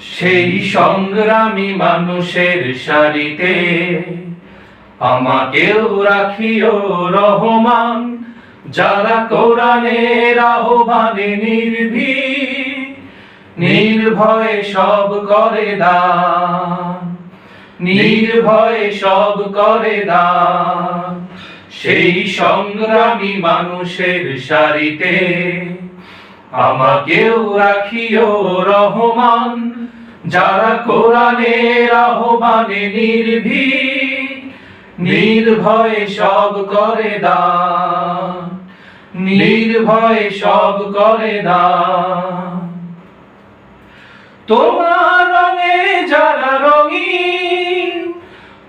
সেই সংগ্রামী মানুষের সারিতে আমাকেও রাখিও রহমান, যারা কোরআনের আহ্বানে নির্ভয়ে সব করে দান, নির্ভয়ে সব করে দান। সেই সংগ্রামী মানুষের সারিতে আমাকেও রাখিও রহমান, যারা কোরআনের আহ্বানে নির্ভয়ে সব করে দান, নির্ভয়ে সব করে দান। তোমার রঙে যারা রঙিন,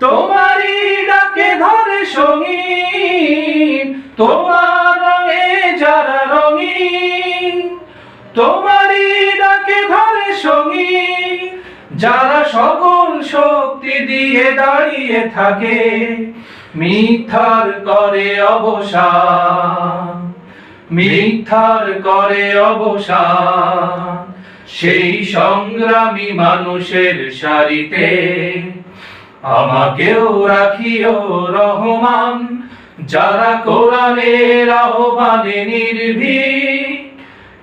তোমারই ডাকে ধরে সঙ্গীন। তোমার রঙে যারা রঙিন, তোমারই ডাকে ধরে সঙ্গীন। যারা সকল শক্তি দিয়ে দাঁড়িয়ে থাকে, মিথ্যার করে অবসান, মিথ্যার করে অবসান। সেই সংগ্রামী মানুষের সারিতে আমাকেও রাখিও রহমান, যারা কোরআনের আহ্বানে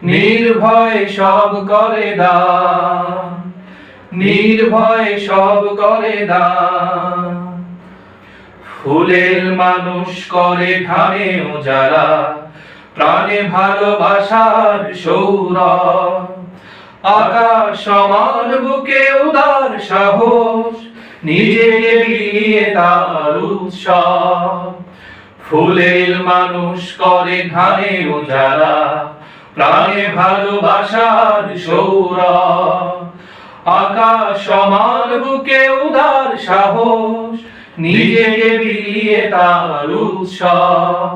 নির্ভয়ে সব করে দান, নির্ভয়ে সব করে দান। ফুলের মানুষ করে ঘামেও যারা, প্রাণে ভালোবাসার সৌরভ। আকাশ সমান বুকে উদার সাহস, নিজে বিলিয়ে তার উৎসব। ফুলের মানুষ করে ঘামেও যারা, প্রাণে ভালোবাসার সৌরভ। আকাশ সমান বুকে উদার সাহস, নিজে বিলিয়ে তার উৎসব।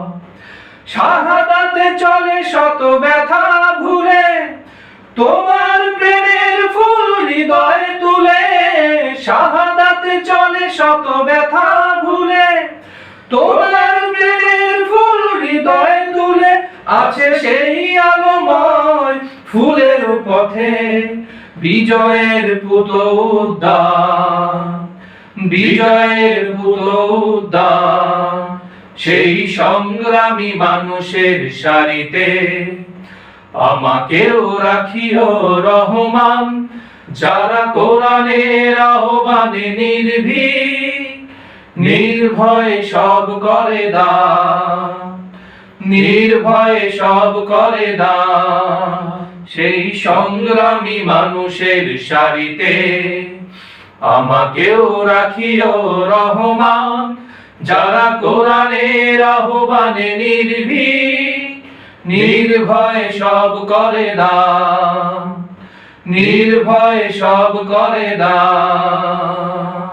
শাহাদাতে চলে শত ব্যথা ভুলে, তোমার প্রেমের ফুল হৃদয়ে তুলে। শাহাদাতে চলে শত ব্যথা ভুলে, তোমার প্রেমের ফুল হৃদয়ে তুলে। আছে সেই আলোময় ফুলের পথে, বিজয়ের পুত উদ্যান, বিজয়ের পুত উদ্যান। সেই সংগ্রামী মানুষের সারিতে আমাকেও রাখিও রহমান, যারা কোরআনের আহ্বানে নির্ভয়ে সব করে দান, নির্ভয়ে সব করে দান। সেই সংগ্রামী মানুষের সারিতে আমাকেও রাখিও রহমান, যারা কোরআনের আহ্বানে নির্ভয়ে সব করে দান, নির্ভয়ে সব করে দান।